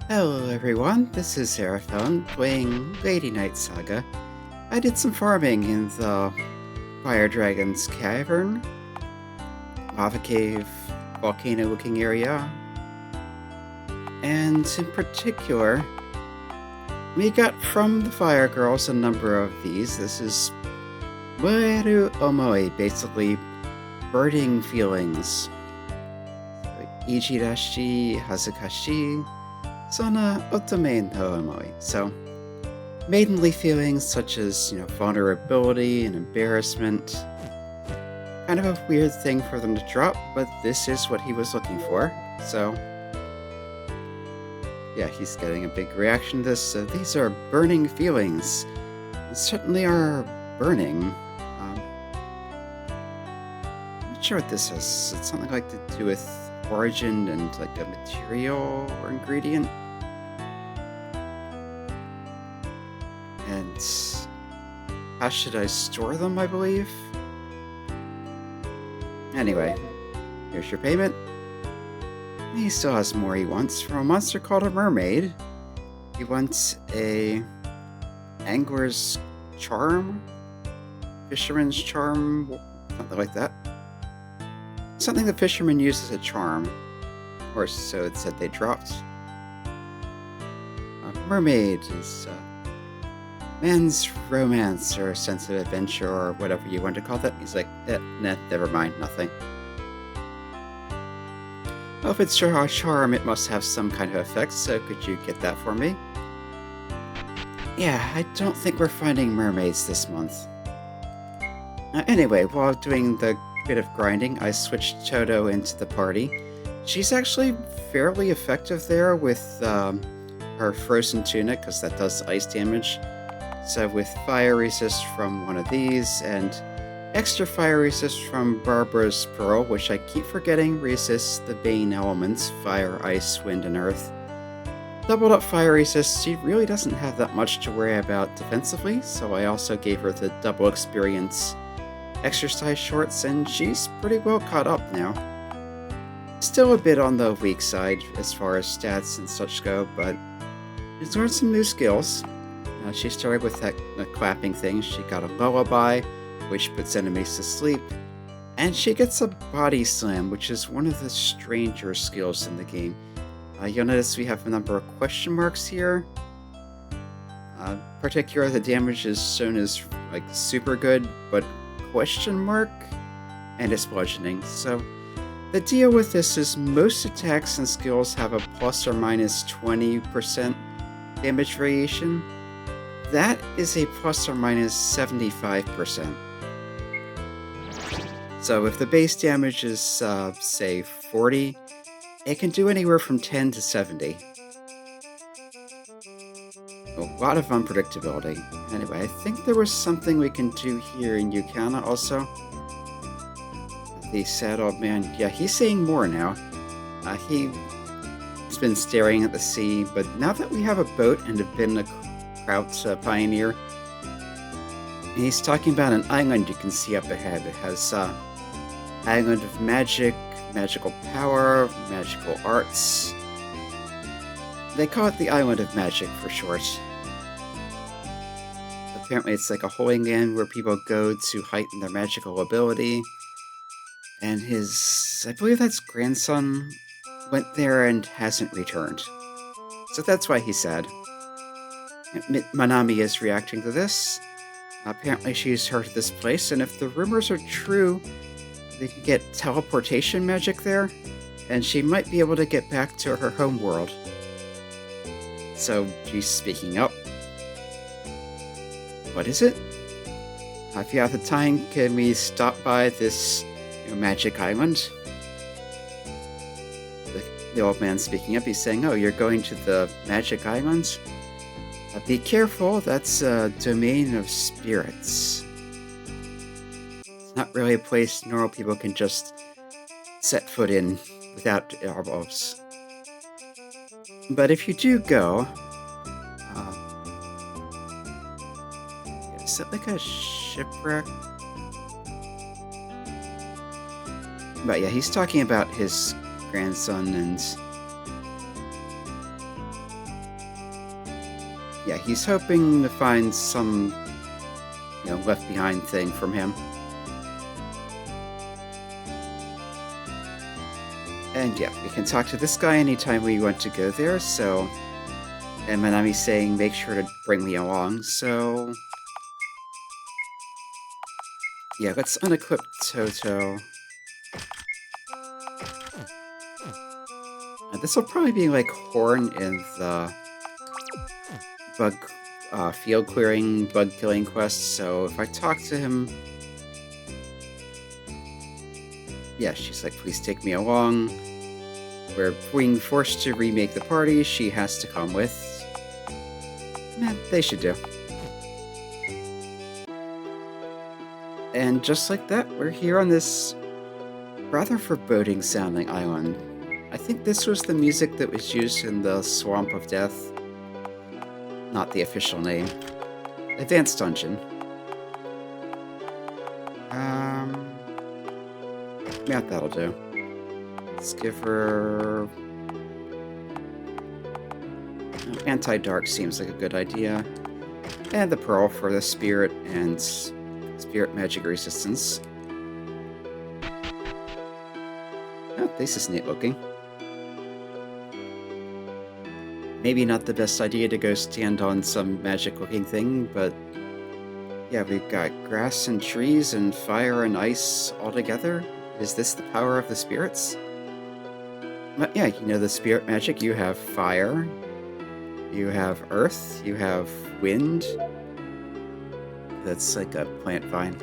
Hello everyone, this is Seraphon playing Lady Night Saga. I did some farming in the Fire Dragon's Cavern, lava cave, volcano looking area, and in particular, we got from the Fire Girls a number of these. This is Moeru Omoi, basically burning feelings. Ichirashi Hazukashi Sona Otome no Omoi. So, maidenly feelings such as, vulnerability and embarrassment. Kind of a weird thing for them to drop, but this is what he was looking for. So, yeah, he's getting a big reaction to this. So these are burning feelings. They certainly are burning. I'm not sure what this is. It's something like to do with origin and like a material or ingredient. And how should I store them, I believe? Anyway, here's your payment. He still has more he wants from a monster called a mermaid. He wants a angler's charm, fisherman's charm, something like that. Something the fishermen use as a charm, or so it said they dropped. A mermaid is man's romance or sense of adventure or whatever you want to call that. He's like, nah, never mind, nothing. Well, if it's a charm, it must have some kind of effect, so could you get that for me? Yeah, I don't think we're finding mermaids this month. Anyway, while doing the bit of grinding, I switched Toto into the party. She's actually fairly effective there with her frozen tunic, because that does ice damage. So with fire resist from one of these, and extra fire resist from Barbara's Pearl, which I keep forgetting resists the Bane elements, fire, ice, wind, and earth. Doubled up fire resist, she really doesn't have that much to worry about defensively, so I also gave her the double experience exercise shorts, and she's pretty well caught up now. Still a bit on the weak side as far as stats and such go, but she's learned some new skills. She started with that clapping thing. She got a lullaby, which puts enemies to sleep, and she gets a body slam, which is one of the stranger skills in the game. You'll notice we have a number of question marks here. Particularly, the damage is shown as like super good, but question mark, and it's bludgeoning. So the deal with this is most attacks and skills have a plus or minus 20% damage variation. That is a plus or minus 75%. So if the base damage is, say, 40, it can do anywhere from 10 to 70. A lot of unpredictability. Anyway, I think there was something we can do here in Eucana also. The sad old man, yeah, he's saying more now. He's been staring at the sea, but now that we have a boat and have been a Kraut's pioneer, he's talking about an island you can see up ahead. It has island of magic, magical power, magical arts. They call it the Island of Magic for short. Apparently it's like a holy land where people go to heighten their magical ability. And I believe that's grandson, went there and hasn't returned. So that's why he's sad. Manami is reacting to this. Apparently she's heard of this place, and if the rumors are true, they can get teleportation magic there, and she might be able to get back to her home world. So she's speaking up. What is it? If you have the time, can we stop by this magic island? The old man speaking up, he's saying, oh, you're going to the magic island? Be careful, that's a domain of spirits. It's not really a place normal people can just set foot in without elbows. But if you do go, is that like a shipwreck? But yeah, he's talking about his grandson and Yeah, he's hoping to find some, left behind thing from him. And yeah, we can talk to this guy anytime we want to go there, so... And Manami's saying, make sure to bring me along, so... Yeah, let's unequip Toto. This will probably be like Horn in the bug field clearing, bug killing quest, so if I talk to him... Yeah, she's like, please take me along. We're being forced to remake the party, she has to come with. They should do. And just like that, we're here on this rather foreboding sounding island. I think this was the music that was used in the Swamp of Death. Not the official name. Advanced Dungeon. Yeah, that'll do. Let's give her... Anti-Dark seems like a good idea. And the Pearl for the Spirit and Spirit Magic Resistance. Oh, this is neat looking. Maybe not the best idea to go stand on some magic looking thing, but... Yeah, we've got grass and trees and fire and ice all together. Is this the power of the spirits? But yeah, the spirit magic, you have fire, you have earth, you have wind. That's like a plant vine.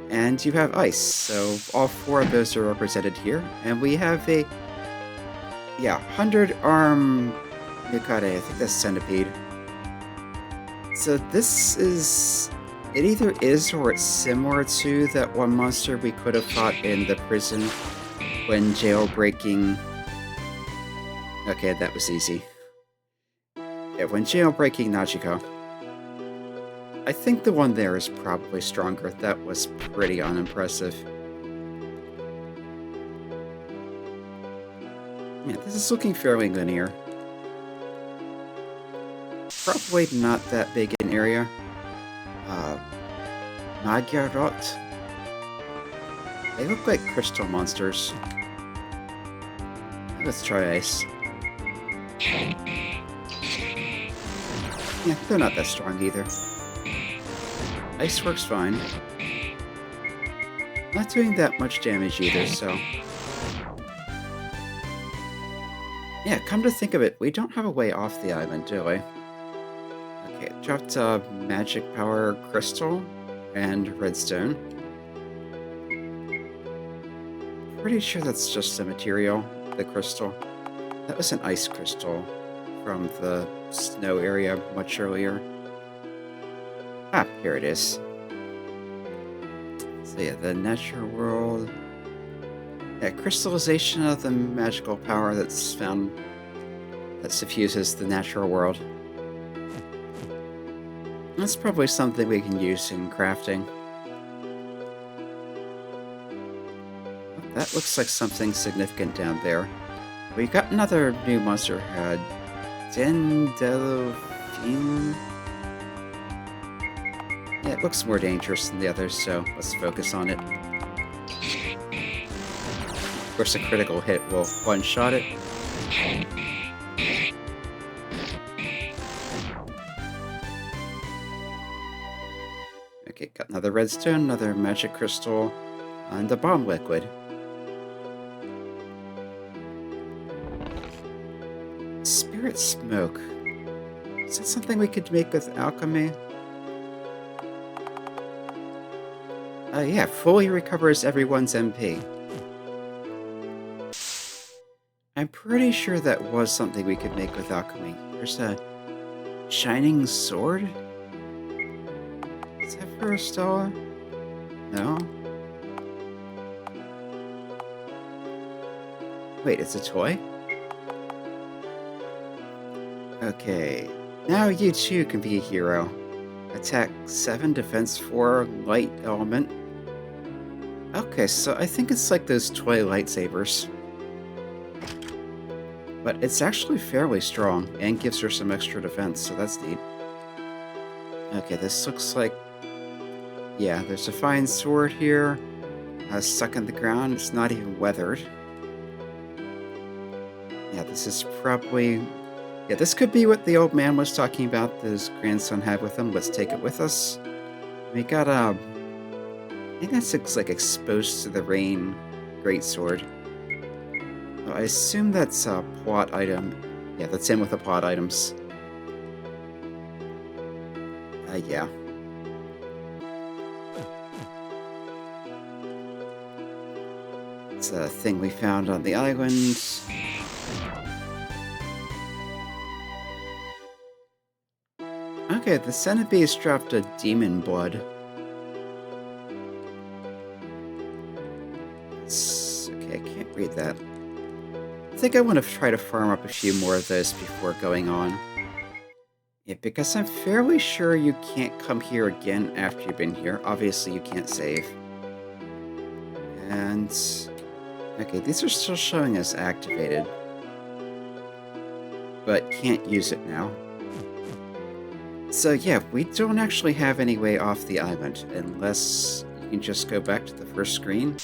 And you have ice, so all four of those are represented here. And we have a, 100-arm Eucana, I think that's centipede. So this is... It either is or it's similar to that one monster we could have fought in the prison when jailbreaking... Okay, that was easy. Yeah, when jailbreaking Najiko. I think the one there is probably stronger. That was pretty unimpressive. Yeah, this is looking fairly linear. Probably not that big an area. Magyarot. They look like crystal monsters. Let's try ice. Yeah, they're not that strong either. Ice works fine. Not doing that much damage either, so... Yeah, come to think of it, we don't have a way off the island, do we? Okay, dropped a magic power crystal and redstone. Pretty sure that's just a material, the crystal. That was an ice crystal from the snow area much earlier. Ah, here it is. So yeah, the natural world. Yeah, crystallization of the magical power that's found that suffuses the natural world. That's probably something we can use in crafting. That looks like something significant down there. We got another new monster head. Dendelphine. Yeah, it looks more dangerous than the others, so let's focus on it. Of course, a critical hit will one-shot it. Okay, got another redstone, another magic crystal, and a bomb liquid. Spirit smoke. Is that something we could make with alchemy? Yeah, fully recovers everyone's MP. I'm pretty sure that was something we could make with alchemy. There's a shining sword? Is that for Stella? No? Wait, it's a toy? Okay, now you too can be a hero. Attack 7, defense 4, light element. Okay, so I think it's like those toy lightsabers. But it's actually fairly strong, and gives her some extra defense, so that's neat. Okay, this looks like... Yeah, there's a fine sword here. Stuck in the ground. It's not even weathered. Yeah, this is probably... Yeah, this could be what the old man was talking about that his grandson had with him. Let's take it with us. We got I think that looks like exposed to the rain greatsword. Oh, I assume that's a plot item. Yeah, that's in with the plot items. Yeah. It's a thing we found on the island. Okay, the centipedes dropped a demon blood. Okay, I can't read that. I think I want to try to farm up a few more of those before going on. Yeah, because I'm fairly sure you can't come here again after you've been here. Obviously, you can't save. And... Okay, these are still showing as activated. But can't use it now. So yeah, we don't actually have any way off the island, unless you can just go back to the first screen.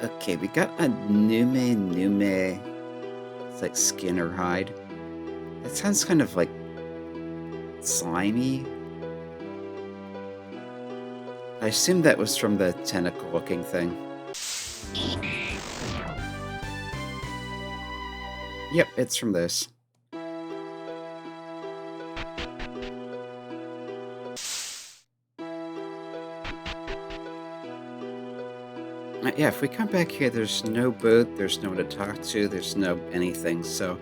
Okay, we got a nume. It's like skin or hide. It sounds kind of like slimy. I assume that was from the tentacle-looking thing. Yep, it's from this. Yeah, if we come back here, there's no boat, there's no one to talk to, there's no anything, so...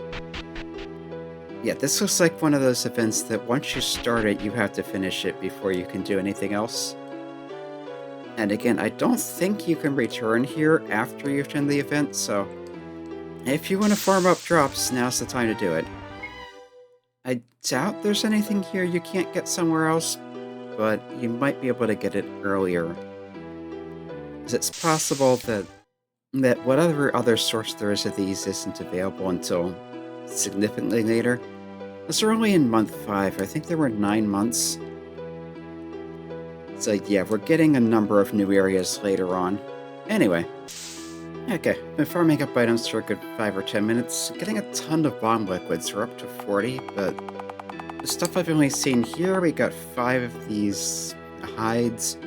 Yeah, this looks like one of those events that once you start it, you have to finish it before you can do anything else. And again, I don't think you can return here after you've done the event, so... If you want to farm up drops, now's the time to do it. I doubt there's anything here you can't get somewhere else, but you might be able to get it earlier. It's possible that whatever other source there is of these isn't available until significantly later. Because we're only in month 5. I think there were 9 months. So yeah, we're getting a number of new areas later on. Anyway. Okay, been farming up items for a good 5 or 10 minutes. Getting a ton of bomb liquids. We're up to 40, but the stuff I've only seen here, we got 5 of these hides.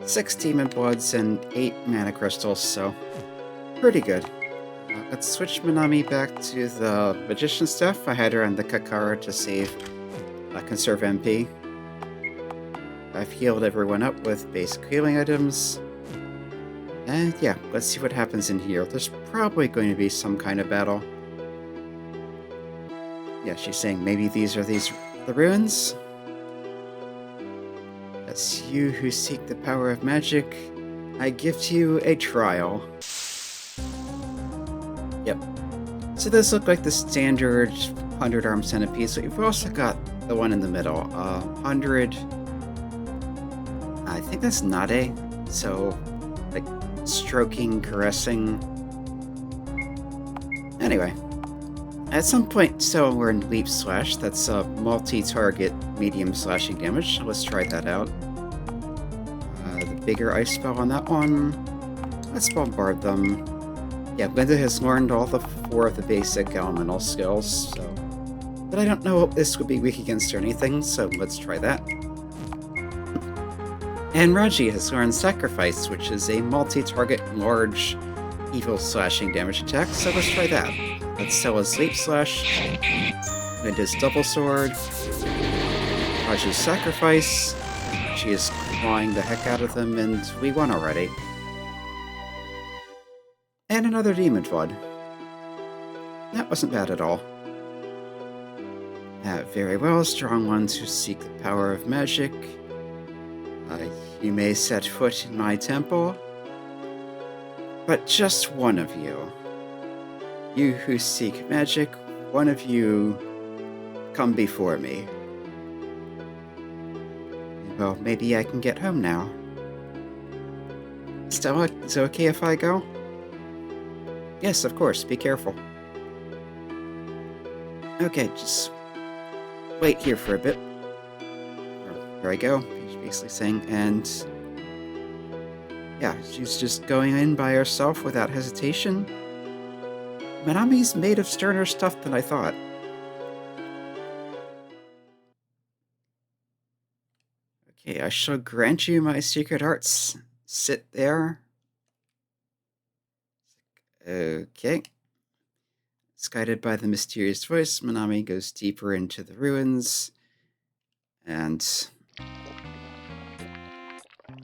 6 demon bloods and 8 mana crystals, so pretty good. Let's switch Manami back to the magician stuff. I had her on the Kakara to save conserve MP. I've healed everyone up with basic healing items. And yeah, let's see what happens in here. There's probably going to be some kind of battle. Yeah, she's saying maybe these are the ruins? As you who seek the power of magic, I give to you a trial. Yep. So those look like the standard 100-arm centipede, so you've also got the one in the middle. 100... I think that's Nade, so like stroking, caressing. Anyway. At some point, so we're in Leap Slash. That's a multi-target medium slashing damage. Let's try that out. The bigger ice spell on that one. Let's bombard them. Yeah, Linda has learned all 4 of the basic elemental skills, so... But I don't know if this would be weak against or anything, so let's try that. And Raji has learned Sacrifice, which is a multi-target large evil slashing damage attack, so let's try that. Let's sell a Sleep Slash, Linda's Double Sword, Raji's Sacrifice. She is clawing the heck out of them, and we won already. And another Demon Flood. That wasn't bad at all. Very well, strong ones who seek the power of magic. You may set foot in my temple, but just one of you. You who seek magic, one of you come before me. Well, maybe I can get home now. Stella, is it okay if I go? Yes, of course, be careful. Okay, just wait here for a bit. Here I go, she's basically saying, and yeah, she's just going in by herself without hesitation. Manami's made of sterner stuff than I thought. Okay, I shall grant you my secret arts. Sit there. Okay. Guided by the mysterious voice, Manami goes deeper into the ruins. And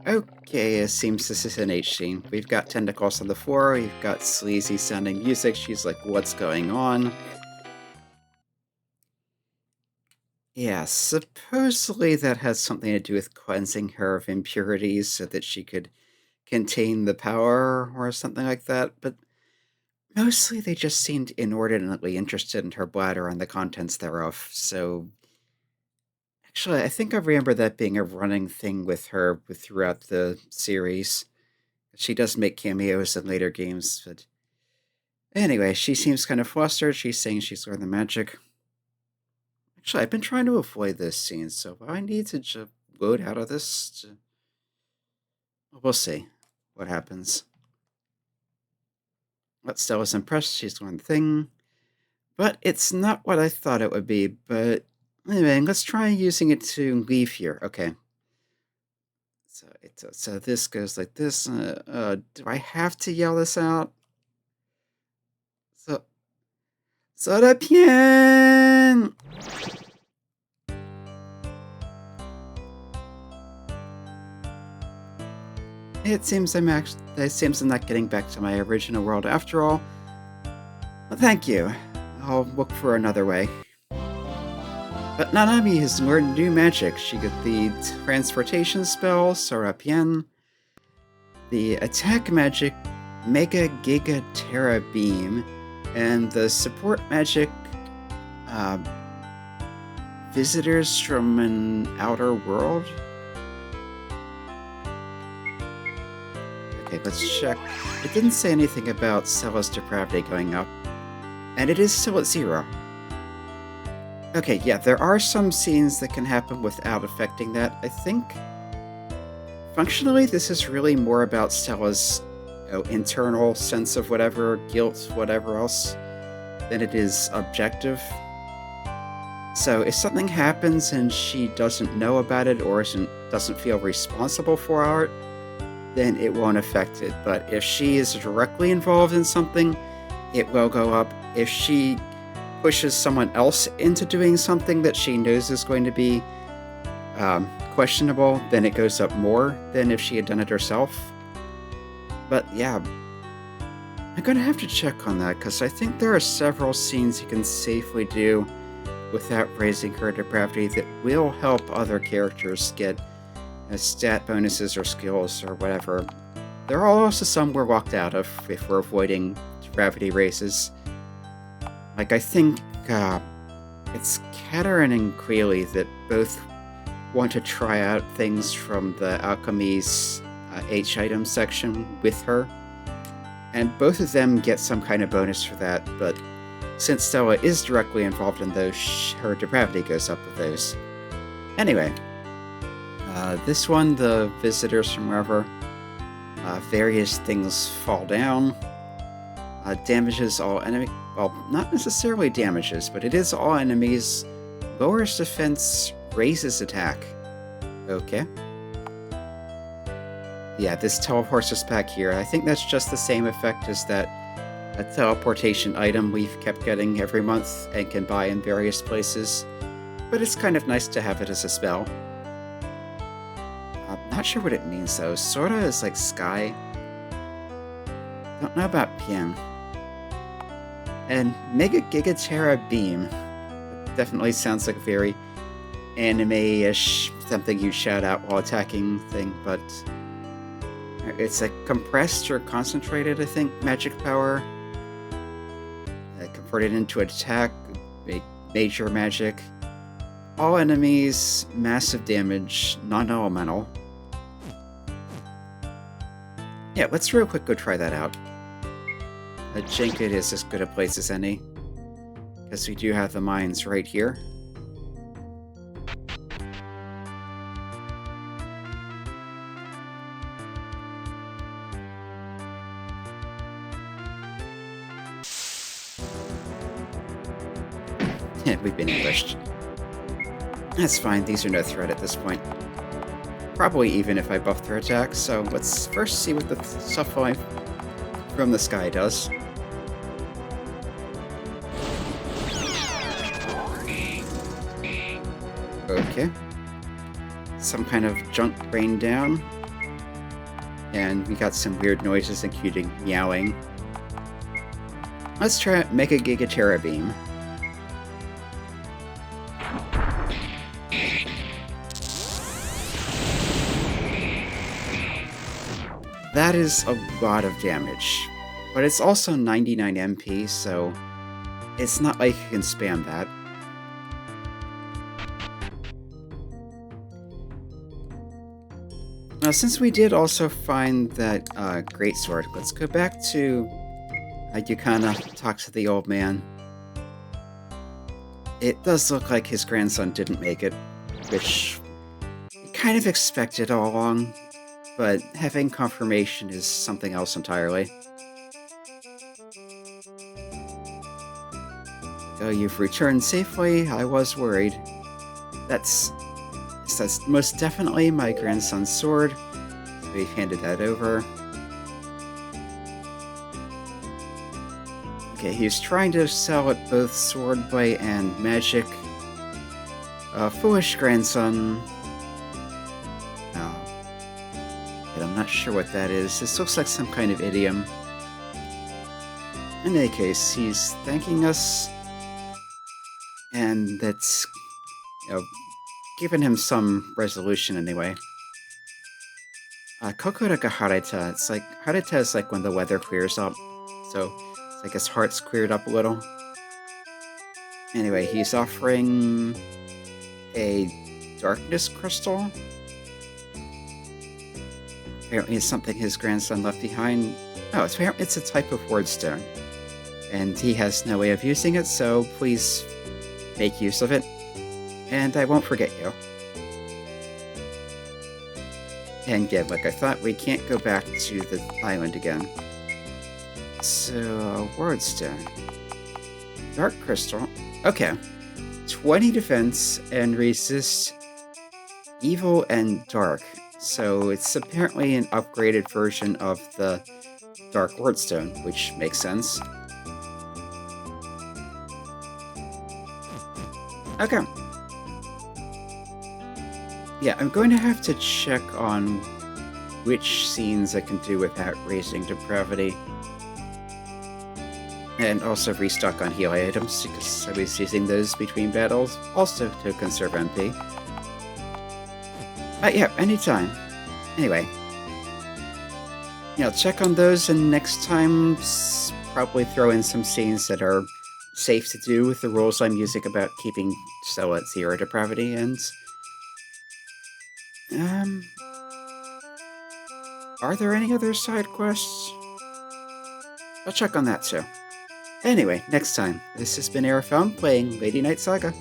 okay, it seems this is an H scene. We've got tentacles on the floor, we've got sleazy sounding music. She's like, what's going on? Yeah, supposedly that has something to do with cleansing her of impurities so that she could contain the power or something like that, but mostly they just seemed inordinately interested in her bladder and the contents thereof, so actually, I think I remember that being a running thing with her throughout the series. She does make cameos in later games, but anyway, she seems kind of flustered. She's saying she's learned the magic. Actually, I've been trying to avoid this scene, so I need to just load out of this. We'll see what happens. But Stella's impressed. She's learned the thing. But it's not what I thought it would be. But anyway, let's try using it to leave here. Okay. So this goes like this. Do I have to yell this out? So the bien! It seems I'm not getting back to my original world after all. Well, thank you. I'll look for another way. But Nanami has learned new magic. She got the transportation spell, Sorapien, the attack magic, Mega Giga Terra Beam, and the support magic, Visitors from an Outer World. Okay, let's check. It didn't say anything about Stella's depravity going up, and it is still at 0. Okay, yeah, there are some scenes that can happen without affecting that. I think functionally this is really more about Stella's internal sense of whatever, guilt, whatever else, than it is objective. So if something happens and she doesn't know about it or doesn't feel responsible for it, then it won't affect it. But if she is directly involved in something, it will go up. If she pushes someone else into doing something that she knows is going to be questionable, then it goes up more than if she had done it herself. But yeah, I'm going to have to check on that, because I think there are several scenes you can safely do without raising her depravity that will help other characters get stat bonuses or skills or whatever. There are also some we're locked out of if we're avoiding depravity raises. Like, I think it's Katarine and Quealy that both want to try out things from the Alchemy's H-item section with her, and both of them get some kind of bonus for that, but since Stella is directly involved in those, her depravity goes up with those. Anyway, this one, the visitors from wherever, various things fall down, damages all enemy. Well, not necessarily damages, but it is all enemies. Lowers defense, raises attack. Okay. Yeah, this teleports us back here. I think that's just the same effect as that teleportation item we've kept getting every month and can buy in various places. But it's kind of nice to have it as a spell. I'm not sure what it means though. Sorta is like sky. Don't know about Pien. And Mega Giga Terra Beam. Definitely sounds like a very anime-ish something you shout out while attacking thing, but it's a compressed or concentrated, I think, magic power. Converted into attack, major magic. All enemies, massive damage, non-elemental. Yeah, let's real quick go try that out. I think it is as good a place as any, because we do have the mines right here. We've been ambushed. That's fine, these are no threat at this point. Probably even if I buff their attacks, so let's first see what the stuff from the sky does. Okay. Some kind of junk rained down. And we got some weird noises, including meowing. Let's try Mega Giga Beam. That is a lot of damage, but it's also 99 MP, so it's not like you can spam that. Now, since we did also find that greatsword, let's go back to Eucana, talk to the old man. It does look like his grandson didn't make it, which we kind of expected all along. But having confirmation is something else entirely. Oh, you've returned safely. I was worried. That's most definitely my grandson's sword. So we handed that over. Okay, he's trying to sell it both swordplay and magic. Foolish grandson. I'm not sure what that is. This looks like some kind of idiom. In any case, he's thanking us, and that's, giving him some resolution anyway. Kokoro ga Hareta. It's like, Hareta is like when the weather clears up, so it's like his heart's cleared up a little. Anyway, he's offering a darkness crystal. Apparently it's something his grandson left behind. Oh, it's a type of wordstone. And he has no way of using it, so please make use of it. And I won't forget you. And again, like I thought, we can't go back to the island again. So, wordstone. Dark crystal. Okay. 20 defense and resist evil and dark. So it's apparently an upgraded version of the Dark Wordstone, which makes sense. Okay. Yeah, I'm going to have to check on which scenes I can do without raising depravity. And also restock on heal items, because I was using those between battles, also to conserve MP. Yeah, anytime. Anyway. Check on those, and next time, probably throw in some scenes that are safe to do with the rules I'm using about keeping Stella at 0 depravity, and... are there any other side quests? I'll check on that too. Anyway, next time, this has been Arafel playing Lady Knight Saga.